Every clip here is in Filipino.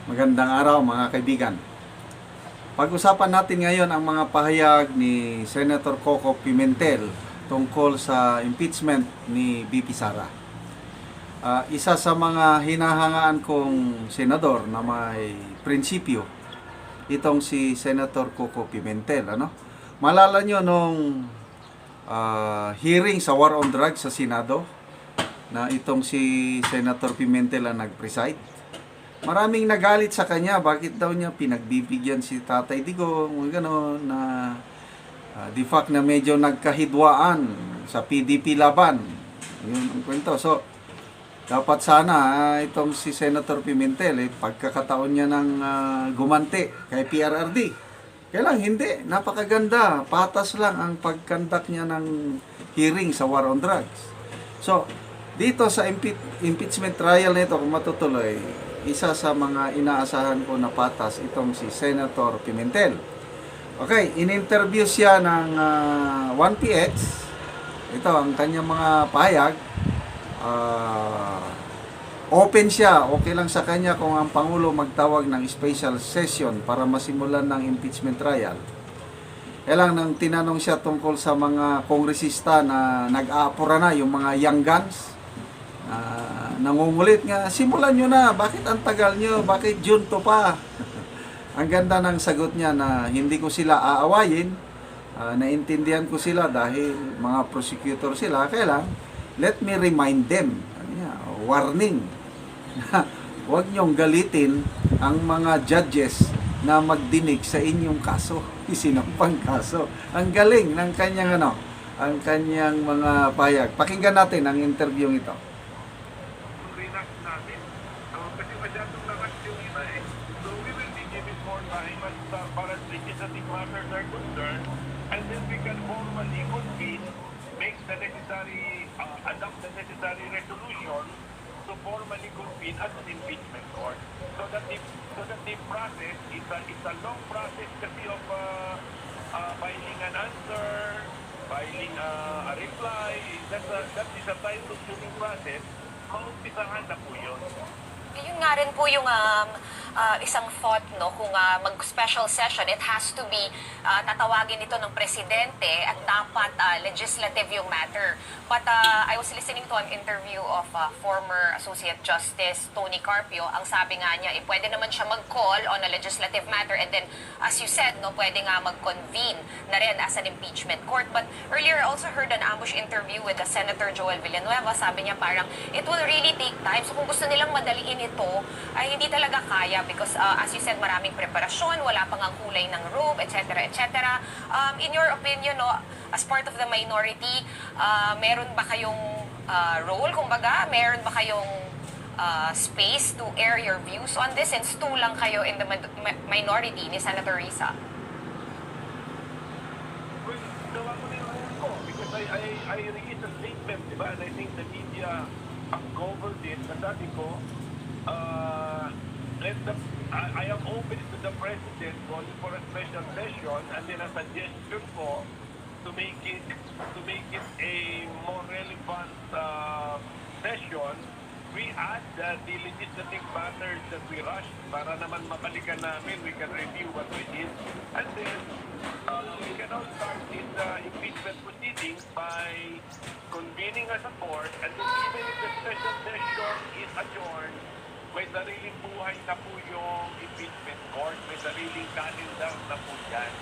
Magandang araw mga kaibigan. Pag-usapan natin ngayon ang mga pahayag ni Senator Coco Pimentel tungkol sa impeachment ni VP Sara. Isa sa mga hinahangaan kong senador na may prinsipyo, itong si Senator Coco Pimentel. Malala nyo nung hearing sa War on Drugs sa Senado, na itong si Senator Pimentel ang nag-preside. Maraming nagalit sa kanya, bakit daw niya pinagbibigyan si Tatay Digong, gano'n, na the fact na medyo nagkahidwaan sa PDP laban. Yun ang kwento. So, dapat sana itong si Senator Pimentel, pagkakataon niya ng gumanti kay PRRD. Kaya lang, hindi. Napakaganda. Patas lang ang pagkandak niya ng hearing sa War on Drugs. So, dito sa impeachment trial nito, kung matutuloy, isa sa mga inaasahan ko na patas itong si Senator Pimentel. Okay, in-interview siya ng 1PX. Ito ang kanyang mga pahayag. Open siya, okay lang sa kanya kung ang Pangulo magtawag ng special session para masimulan ng impeachment trial. Kaya lang nang tinanong siya tungkol sa mga kongresista na nag-aapura na, yung mga young guns, nangungulit nga, simulan nyo na, bakit ang tagal nyo, bakit June to pa? Ang ganda ng sagot niya na hindi ko sila aawayin, naintindihan ko sila dahil mga prosecutor sila, kaya lang, let me remind them, warning, huwag nyong galitin ang mga judges na magdinig sa inyong kaso, isinampang kaso. Ang galing ng kanyang ang kanyang mga payag. Pakinggan natin ang interview ito. Para legislative matters are concerned, and then we can formally convene, make the necessary, adopt the necessary resolution to formally convene as an impeachment court. So that the process is a long process kasi of filing an answer, filing a reply. That is a time-consuming process. Maumpisahan na po yun. Yun nga rin po yung isang thought, no, kung mag-special session, it has to be tatawagin ito ng presidente at dapat legislative yung matter. But I was listening to an interview of former Associate Justice Tony Carpio. Ang sabi nga niya, pwede naman siya mag-call on a legislative matter and then, as you said, no, pwede nga mag-convene na rin as an impeachment court. But earlier, I also heard an ambush interview with Senator Joel Villanueva. Sabi niya parang, it will really take time. So kung gusto nilang madaliin ito, ay hindi talaga kaya because as you said, maraming preparasyon, wala pang ang kulay ng robe, etc. etc. In your opinion, no, as part of the minority, meron ba kayong role, kumbaga? Meron ba kayong space to air your views on this since two lang kayo in the minority ni Senator Risa? Well, gawa ko na yung role ko because I released a statement, diba? And I think the media uncovered it. Nasabi ko, I am open to the President calling for a special session and then a suggestion ko to make it a more relevant session. We add the legislative matters that we rushed para naman mabalikan namin, we can review what we did, and then we can now start this impeachment proceedings by convening as a court, and then even if the special session is adjourned, may sariling buhay na po yung impeachment court, may sariling calendar na po yan.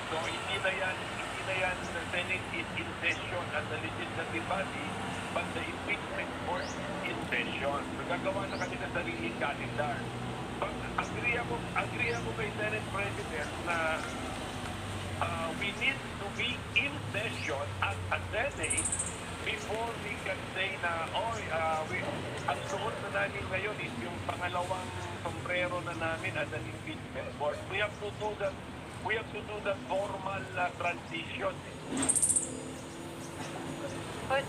So hindi na yan, the Senate is in session as a legislative body, but the impeachment court is in session. So gagawa na kami ng sariling calendar. But agree ako kay Senate President na we need to be in session as a Senate before we can say na, ang suot na namin ngayon is yung pangalawang sombrero na namin as an impeachment court. We have to do that formal transition. But,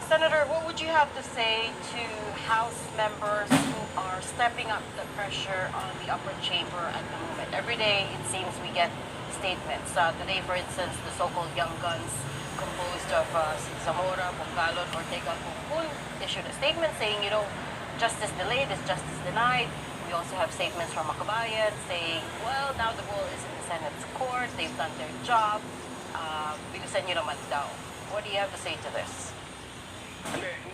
Senator, what would you have to say to House members who are stepping up the pressure on the upper chamber at the moment? Every day, it seems we get statements. Today, for instance, the so-called young guns composed of Zamora, Pongalon, Ortega, Pungkul issued a statement saying, justice delayed is justice denied. we also have statements from Makabayan saying, well, now the ball is in the Senate's court, they've done their job, bilisan nyo naman daw. What do you have to say to this?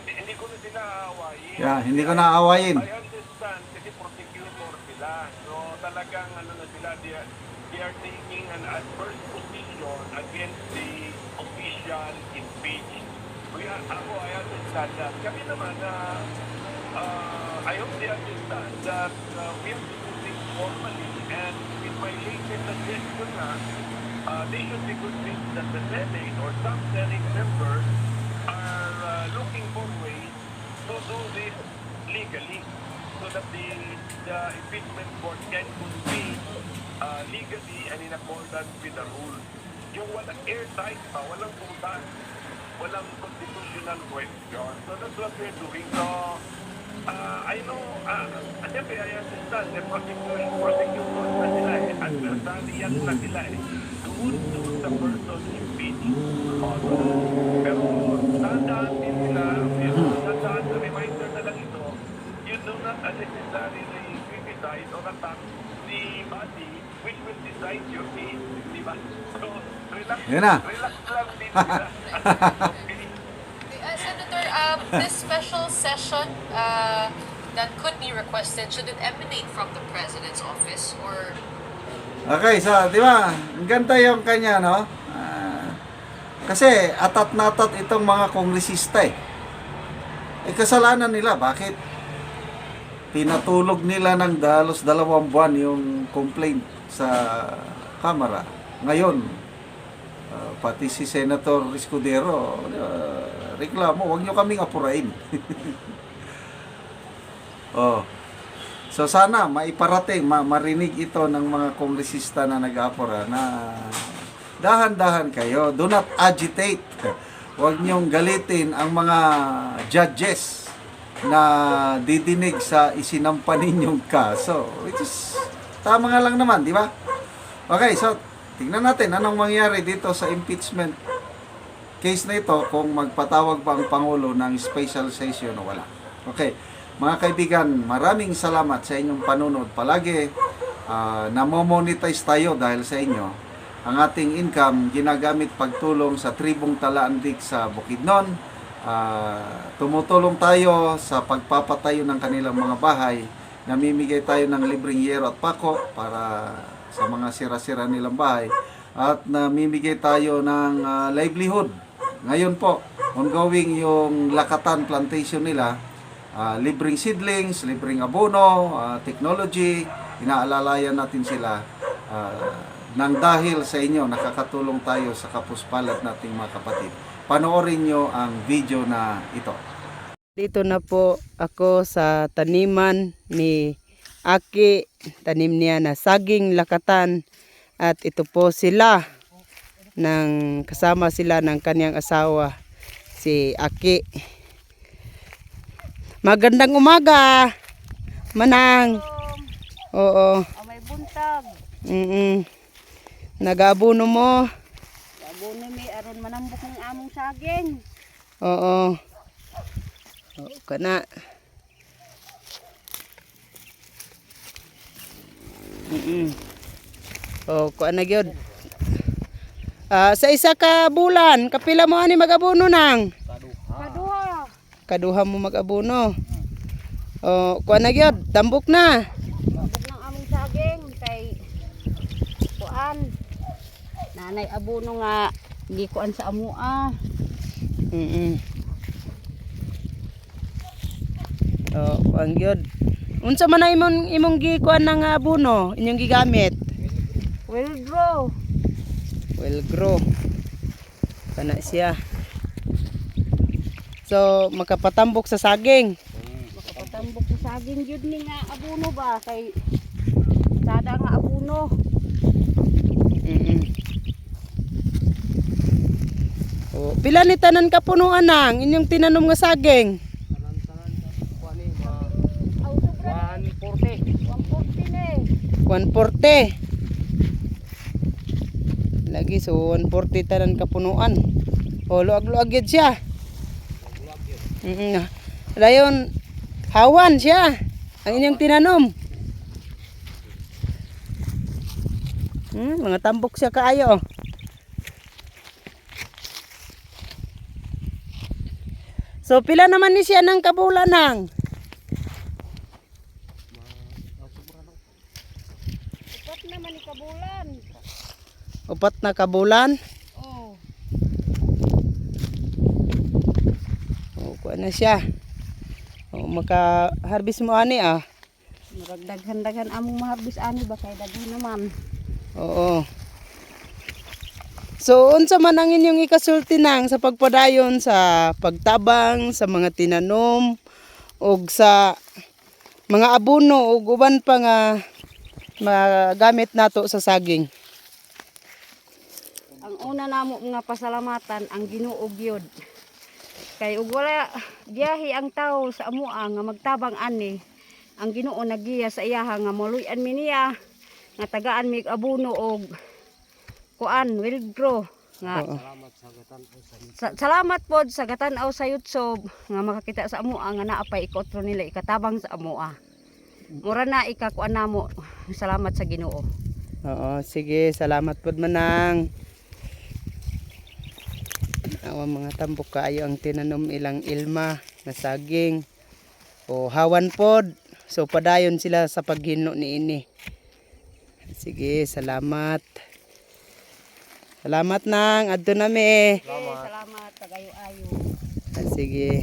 Hindi ko na sila aawayin. Yeah, hindi ko naaawayin. I understand kasi prosecutor sila. So talagang ano na sila, they are taking an adverse position against the official impeached. I understand that. Kami naman I hope they understand that we have to do things formally, and with my latest suggestion na they should be convinced that the Senate or some Senate members are looking for ways to do this legally so that the impeachment court can convene legally and in accordance with the rules. Yung walang airtight pa, walang puntan, walang constitutional question. So that's what we're doing. So I know, siyempre I understand the prosecutors na sila adversarian na sila doon the person impeached. Pero tandaan din sila, tandaan, reminder na lang ito, you do not unnecessarily criticize or attack the body which will decide your case, di ba? So, relax Yan na. lang din sila. Senator, this special session that could be requested, should it emanate from the President's office or... Okay, so, di ba, ang ganda yung kanya, no? Kasi, atat na atat itong mga kongresista eh. Kasalanan nila, bakit? Pinatulog nila ng dalos 2 buwan yung complaint sa Kamara. Ngayon, pati si Senator Escudero, reklamo, huwag nyo kaming apurain. Oh. So sana maiparating, marinig ito ng mga kongresista na nag-apura na dahan-dahan kayo. Do not agitate. Huwag nyong galitin ang mga judges na didinig sa isinampa ninyong kaso. Which is, tama nga lang naman, di ba? Okay, so tingnan natin anong mangyari dito sa impeachment case na ito kung magpatawag pa ang Pangulo ng special session o wala. Okay. Mga kaibigan, maraming salamat sa inyong panunod. Palagi namo-monetize tayo dahil sa inyo. Ang ating income ginagamit pagtulong sa tribong Talaandik sa Bukidnon. Tumutulong tayo sa pagpapatayo ng kanilang mga bahay. Namimigay tayo ng libreng yero at pako para sa mga sira-sira nilang bahay. At namimigay tayo ng livelihood. Ngayon po, ongoing yung Lakatan plantation nila. Libreng seedlings, libreng abono, technology, inaalalayan natin sila nang dahil sa inyo nakakatulong tayo sa kapuspalat nating mga kapatid. Panoorin nyo ang video na ito. Dito na po ako sa taniman ni Aki, tanim niya na saging lakatan, at ito po sila kasama sila ng kanyang asawa si Aki. Magandang umaga, Manang. Oo. May buntag. Nag-aabono mo? Abuno mi aron manambok ng among saging. Oo. Oo, kana. Oh, kuan na gyud. Sa isa ka bulan, kapila mo ani mag-abono nang? Kaduha. Kaduha mo mag-abono. Oh, kuan na gyud, tambok na. Ambok ng among saging kay kuan. Nanay abuno nga di kuan sa amua. Oh, kuan gyud. Unsa man na imong gikuan ng abono, inyong gigamit? Will grow. Well grow. Kana siya. So, makapatambok sa saging. Makapatambok sa saging jud ni nga abuno ba kay sada nga abuno. Oh, pila ni tanan ka punuan nang inyong tinanom nga saging? Aw sobra 140. 140 ni. 140. Lagi so 140 tanan ka punuan. Oh, luag-luag yun siya. Dayon hawan siya ang inyong tinanom. Mga tambok siya kaayo. So pila naman ni siya ng kabulan hang? Upat naman ni kabulan. 4 na kabulan. Oh. Kuha na siya. Maka-harvest mo ani Maragdaghan-daghan among maharbis ani ba kay daghan naman. Oo. So, unsa man ang inyong ikasulti nang sa pagpadayon sa pagtabang sa mga tinanom o sa mga abono o uban pa nga magamit nato sa saging. Ang una namo nga pasalamatan ang Ginoo gyud. Kay ug wala biyahe ang tao sa amoa nga magtabang ani. Ang Ginoo nagiya sa iyaha nga moluy-an mi niya nga tagaan mi abono og kuan wild grow nga salamat pod sa gatan-aw sa YouTube nga makakita sa amoa nga naapay ikotro nila ikatabang sa amoa. Mura na ikakuan namo. Salamat sa Ginoo. Oo, sige, salamat pod manang. Awa mga tambok kaayo ang tinanom ilang ilma na saging o hawan pod. So padayon sila sa paghino niini. Sige, salamat. Salamat nang adto nami. Salamat kagayo-ayo. Sige.